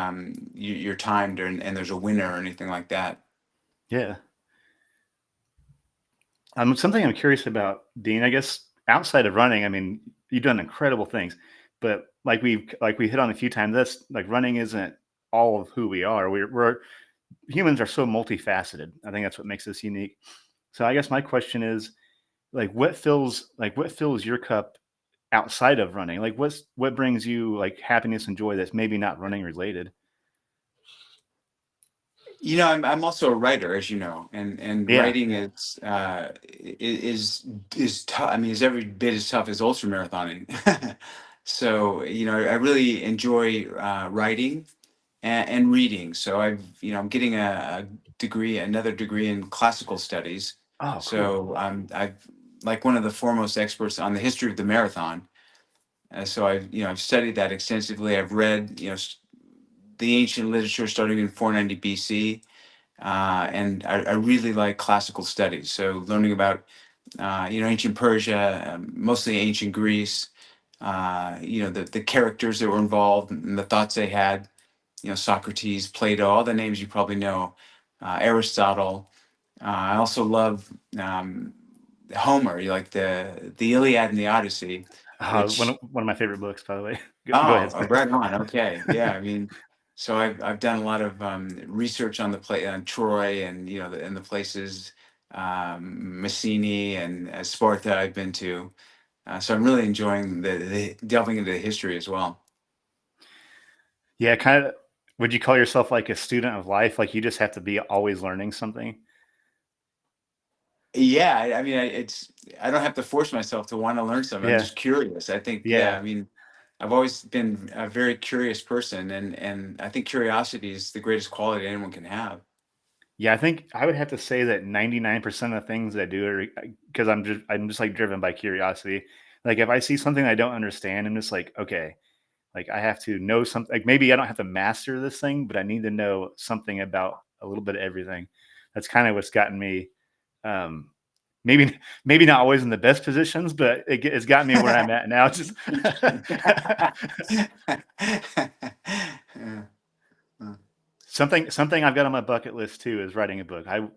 you're timed and there's a winner or anything like that. Yeah. Something I'm curious about, Dean. I guess outside of running, I mean, you've done incredible things, but like we hit on a few times, that's like running isn't all of who we are. We're humans are so multifaceted. I think that's what makes us unique. So I guess my question is what fills your cup outside of running? Like what brings you like happiness and joy that's maybe not running related? I'm also a writer, as you know, and Yeah. writing is tough. I mean, is every bit as tough as ultra marathoning. So I really enjoy writing and reading. So I'm getting another degree in classical studies. Oh, cool. So I've like one of the foremost experts on the history of the marathon. So I've studied that extensively. I've read the ancient literature starting in 490 BC, and I really like classical studies. So learning about ancient Persia, mostly ancient Greece, the characters that were involved and the thoughts they had. Socrates, Plato, all the names you probably know, Aristotle. I also love Homer, like the Iliad and the Odyssey, One which, of, one of my favorite books, by the way. Go oh, ahead. right on. Okay, yeah. I mean, so I've done a lot of research on the play on Troy, and and the places, Messini and Sparta I've been to. So I'm really enjoying the delving into the history as well. Yeah, kind of. Would you call yourself like a student of life? Like you just have to be always learning something? Yeah, I mean, I don't have to force myself to want to learn something. I'm Yeah, just curious. I think, yeah, yeah, I mean, I've always been a very curious person, and I think curiosity is the greatest quality anyone can have. yeah. I think I would have to say that 99% of things I do are because I'm just like driven by curiosity. Like if I see something I don't understand, I'm just like, okay, like I have to know something. Like maybe I don't have to master this thing, but I need to know something about a little bit of everything. That's kind of what's gotten me. Um, maybe not always in the best positions, but it's got me where I'm at now. Just Yeah. something I've got on my bucket list too is writing a book. I'd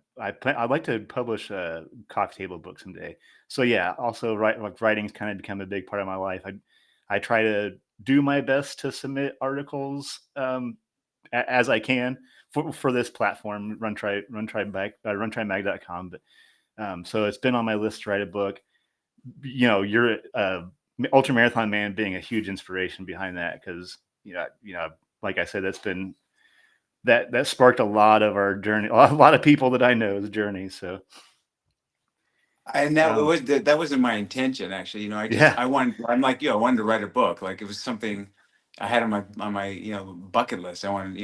like to publish a coffee table book someday. So yeah, also writing's kind of become a big part of my life. I try to do my best to submit articles as I can for this platform, runtrimag.com. But so it's been on my list to write a book. You're ultra marathon man being a huge inspiration behind that because like I said, that's been that sparked a lot of our journey, a lot of people that I know's journey. So And that um, was that wasn't my intention, actually. yeah, I'm like you. I wanted to write a book. Like, it was something I had on my bucket list. I wanted,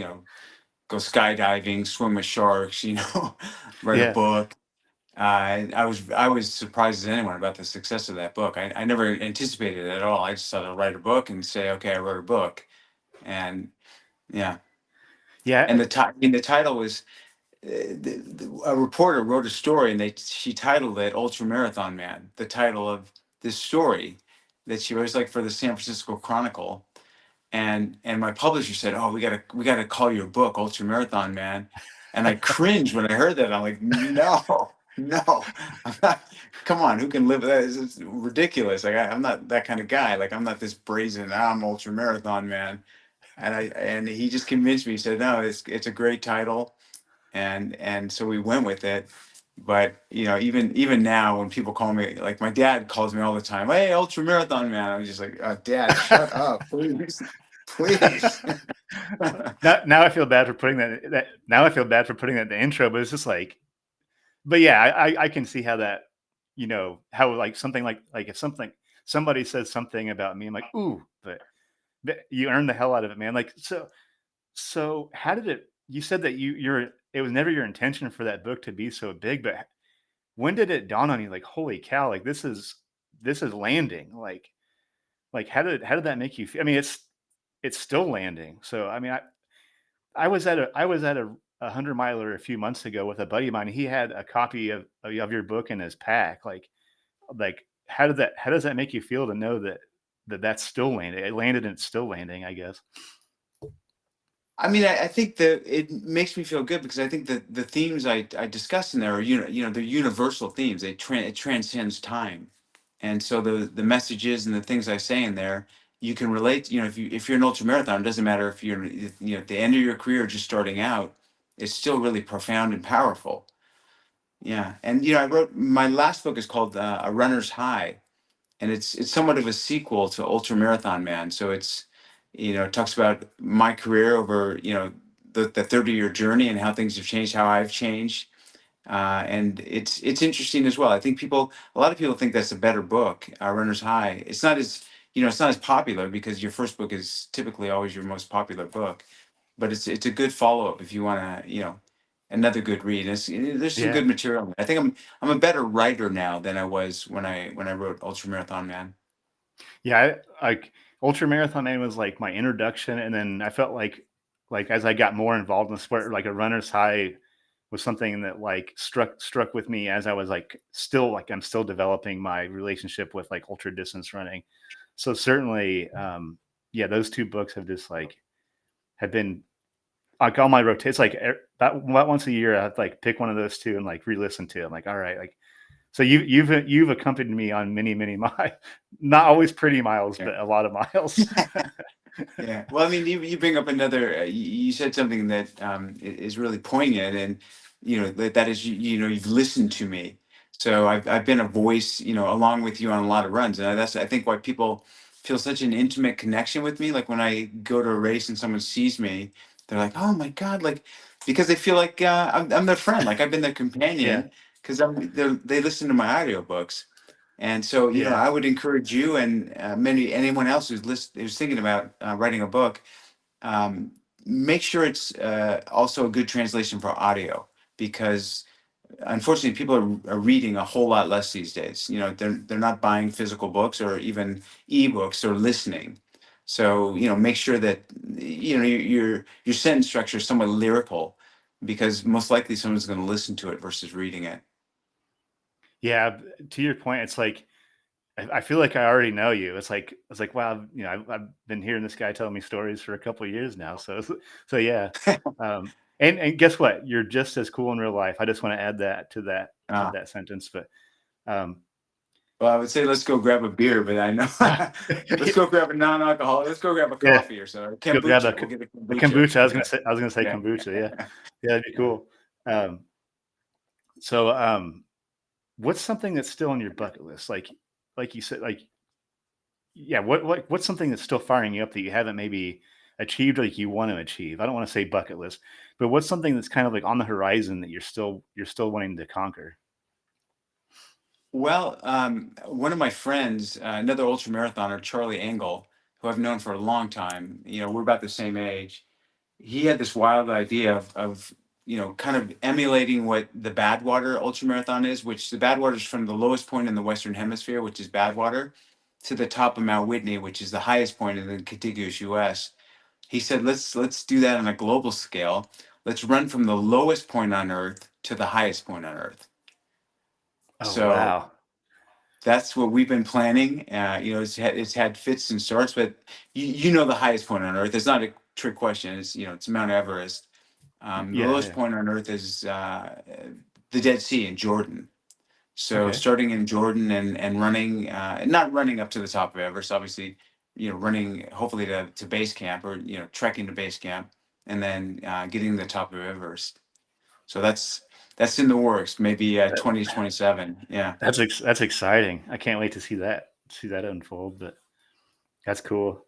go skydiving, swim with sharks, write a yeah, book. I was surprised as anyone about the success of that book. I never anticipated it at all. I just thought I'd write a book and say, okay, I wrote a book. And yeah. yeah, And the title was, a reporter wrote a story, and she titled it "Ultra Marathon Man." The title of this story that she was like for the San Francisco Chronicle, and my publisher said, "Oh, we gotta call your book Ultra Marathon Man," and I cringed when I heard that. I'm like, "No, no, I'm not. Come on, who can live with that? It's ridiculous. Like, I'm not that kind of guy. Like, I'm not this brazen. I'm Ultra Marathon Man." And he just convinced me. He said, "No, it's a great title." And so we went with it. But even now, when people call me, like my dad calls me all the time, "Hey, ultra marathon man," I'm just like, "Dad, shut up, please, please." now I feel bad for putting that. Now I feel bad for putting that in the intro, but it's just like, but yeah, I can see how that, how like something like if somebody says something about me, I'm like, ooh, but you earned the hell out of it, man. Like so how did it? You said that it was never your intention for that book to be so big, but when did it dawn on you? Like, holy cow! Like this is landing. Like how did that make you feel? I mean, it's still landing. So I mean, I was at a 100 miler a few months ago with a buddy of mine. He had a copy of your book in his pack. Like how does that make you feel to know that's still landing? It landed and it's still landing, I guess. I mean, I think that it makes me feel good because I think that the themes I discuss in there are, they're universal themes. It transcends time, and so the messages and the things I say in there, you can relate. If you're an ultra marathon, it doesn't matter if you're, at the end of your career or just starting out. It's still really profound and powerful. Yeah, and I wrote my last book is called A Runner's High, and it's somewhat of a sequel to Ultra Marathon Man. So it talks about my career over the 30-year journey and how things have changed, how I've changed, and it's interesting as well. I think a lot of people think that's a better book, Runner's High. It's not as popular because your first book is typically always your most popular book, but it's a good follow up if you want to another good read. There's some Yeah. good material. I think I'm a better writer now than I was when I wrote Ultra Marathon Man. Yeah, like Ultra Marathon Man was like my introduction, and then I felt like as I got more involved in the sport, like a runner's high was something that like struck with me as I was I'm still developing my relationship with like ultra distance running. So certainly, yeah, those two books have just like have been like on my rotation. It's like about once a year, I have to like pick one of those two and like re-listen to. It. I'm like, all right, like so you've accompanied me on many miles, not always pretty miles, Yeah. but a lot of miles. Yeah. Well, I mean, you bring up another. You said something that is really poignant, and that is you've listened to me, so I've been a voice along with you on a lot of runs, and that's I think why people feel such an intimate connection with me. Like when I go to a race and someone sees me, they're like, "Oh my God!" Like because they feel like I'm their friend, like I've been their Yeah, companion because they listen to my audiobooks. And so, yeah, I would encourage you and anyone else who's thinking about writing a book, um, make sure it's also a good translation for audio, because unfortunately people are reading a whole lot less these days. They're not buying physical books or even ebooks or listening. So, make sure that your sentence structure is somewhat lyrical, because most likely someone's going to listen to it versus reading it. Yeah, to your point, it's like I feel like I already know you. It's like wow, you know, I've been hearing this guy tell me stories for a couple of years now. So yeah, and guess what? You're just as cool in real life. I just want to add that to Uh, that sentence. But um, well, I would say let's go grab a beer, but I know let's yeah, go grab a non-alcoholic. Let's go grab a yeah, coffee or so. go grab Kombucha. We'll get a a kombucha. kombucha. Yeah, I was gonna say yeah, kombucha. Yeah, yeah, that'd be yeah. cool. Um, so what's something that's still on your bucket list? Like you said, like yeah, what's something that's still firing you up that you haven't maybe achieved or like you want to achieve? I don't want to say bucket list, but what's something that's kind of like on the horizon that you're still wanting to conquer? Well, one of my friends, another ultra marathoner, Charlie Engel, who I've known for a long time. We're about the same age. He had this wild idea of kind of emulating what the Badwater ultramarathon is, which the Badwater is from the lowest point in the Western Hemisphere, which is Badwater, to the top of Mount Whitney, which is the highest point in the contiguous U.S. He said, let's do that on a global scale. Let's run from the lowest point on Earth to the highest point on Earth. Oh So wow. that's what we've been planning. It's had fits and starts, but you know the highest point on Earth. It's not a trick question. It's Mount Everest. The Yeah, lowest yeah. point on Earth is the Dead Sea in Jordan. So Okay. starting in Jordan and running, not running up to the top of Everest, obviously, running hopefully to base camp or trekking to base camp, and then getting to the top of Everest. So that's in the works. Maybe That, 2027. Yeah. that's exciting. I can't wait to see that unfold, but that's cool.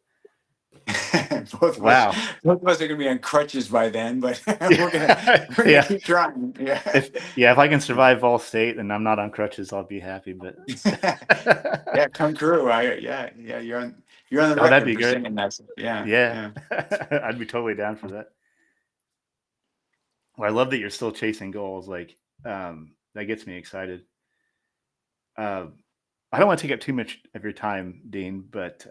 both of us Wow. both of us are gonna be on crutches by then, but we're gonna Yeah. we're gonna Yeah. keep trying. Yeah. If I can survive Vol State and I'm not on crutches, I'll be happy. But Yeah, come true. Yeah, you're on the oh, that'd record be for great. saying that. Yeah, Yeah. yeah. I'd be totally down for that. Well, I love that you're still chasing goals. Like, that gets me excited. Uh, I don't want to take up too much of your time, Dean, but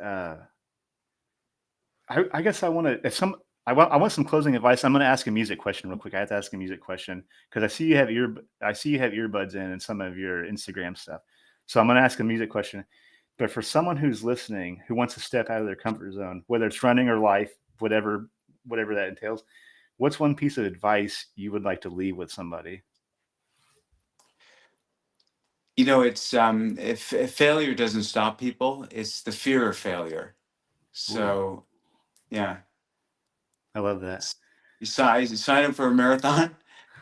I guess I want to. If some, I want some closing advice. I'm going to ask a music question real quick. I have to ask a music question because I see you have earbuds in some of your Instagram stuff. So I'm going to ask a music question. But for someone who's listening, who wants to step out of their comfort zone, whether it's running or life, whatever that entails, what's one piece of advice you would like to leave with somebody? It's if failure doesn't stop people, it's the fear of failure. Ooh, So yeah, I love that. S- you sign up for a marathon.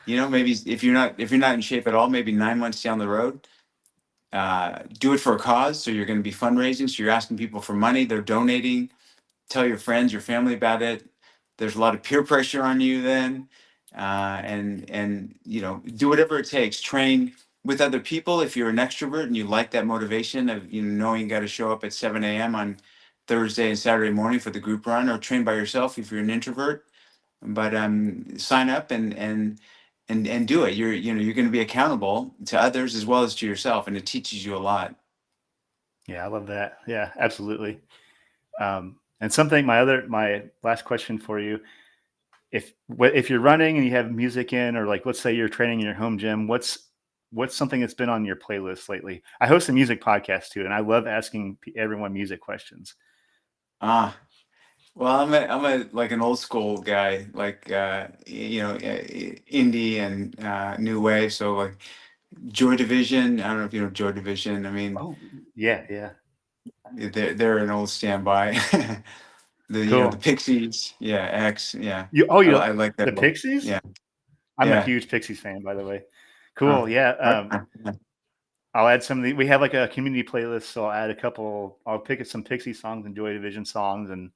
Maybe if you're not in shape at all, maybe 9 months down the road, do it for a cause. So you're going to be fundraising. So you're asking people for money. They're donating. Tell your friends, your family about it. There's a lot of peer pressure on you then, and do whatever it takes. Train with other people if you're an extrovert and you like that motivation of knowing you got to show up at 7 a.m. on Thursday and Saturday morning for the group run, or train by yourself if you're an introvert. But sign up and do it. You're going to be accountable to others as well as to yourself, and it teaches you a lot. Yeah, I love that. Yeah, absolutely. And something, my last question for you: if you're running and you have music in, or like let's say you're training in your home gym, what's something that's been on your playlist lately? I host a music podcast too, and I love asking everyone music questions. Ah, well, I'm a like an old school guy, like indie and new wave. So like Joy Division. I don't know if you know Joy Division. I mean, Oh, yeah, yeah, they're an old standby. The cool. Pixies. Yeah, X. Yeah, You I like that. the Pixies? Yeah, I'm a yeah. huge Pixies fan, by the way. Uh, Cool. Yeah. okay. I'll add some of the. We have like a community playlist, so I'll add a couple. I'll pick some Pixie songs and Joy Division songs, and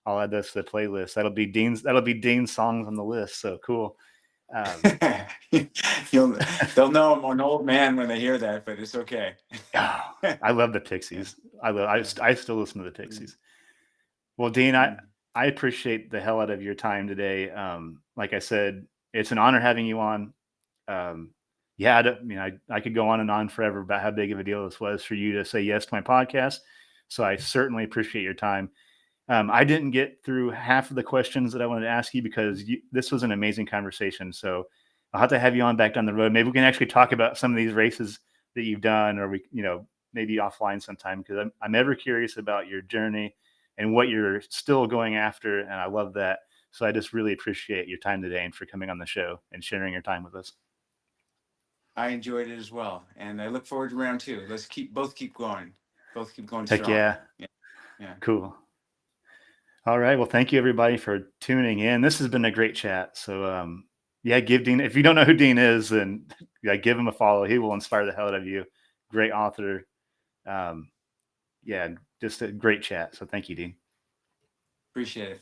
I'll add those to the playlist. That'll be Dean's songs on the list. So cool. Um, You'll, they'll know I'm an old man when they hear that, but it's okay. oh, Yeah. I love the Pixies. I still listen to the Mm, Pixies. Well, Dean, mm. I appreciate the hell out of your time today. Like I said, it's an honor having you on. Um, yeah, I could go on and on forever about how big of a deal this was for you to say yes to my podcast. So I certainly appreciate your time. I didn't get through half of the questions that I wanted to ask you because this was an amazing conversation. So I'll have to have you on back down the road. Maybe we can actually talk about some of these races that you've done, or maybe offline sometime, because I'm ever curious about your journey and what you're still going after, and I love that. So I just really appreciate your time today and for coming on the show and sharing your time with us. I enjoyed it as well, and I look forward to round two. Let's both keep going Heck strong. yeah, Yeah, yeah. cool. All right. Well, thank you everybody for tuning in. This has been a great chat. So, yeah, give Dean, if you don't know who Dean is, then yeah, give him a follow. He will inspire the hell out of you. Great author. Um, yeah, just a great chat. So thank you, Dean. Appreciate it.